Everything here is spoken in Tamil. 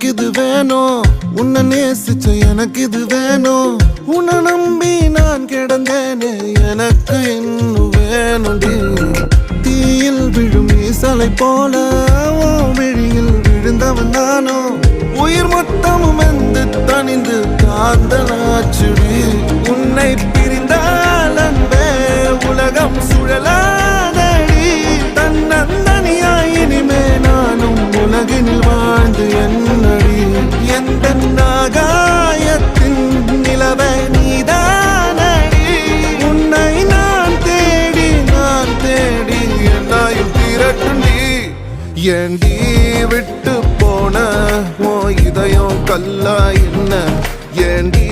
எனக்கு இது வேணும், உன்னை நேசிச்ச எனக்கு இது வேணும். உன்னை நம்பி நான் கிடந்தேனே, எனக்கு இன்னும் வேணும்டி. தீயில் விழும் ஈசலை போல விழியில் விழுந்தவன் நானோ. உயிர் மொத்தமும் வெந்து தனிந்து காந்தலாச்சுடி. உன்னை பிரிந்தால் அன்பே உலகம் சுழலாதடி. தன்னந்தனியாய் இனிமே நானும் உலகினில் வாழ்ந்து என்னடி. எந்த நாகாயத்தின் நிலவை நீதானடி. உன்னை நான் தேடி என்னாயும் திரட்டுண்டி. ஏண்டி விட்டு போன ஓ இதயம் கல்லா என்ன? ஏண்டி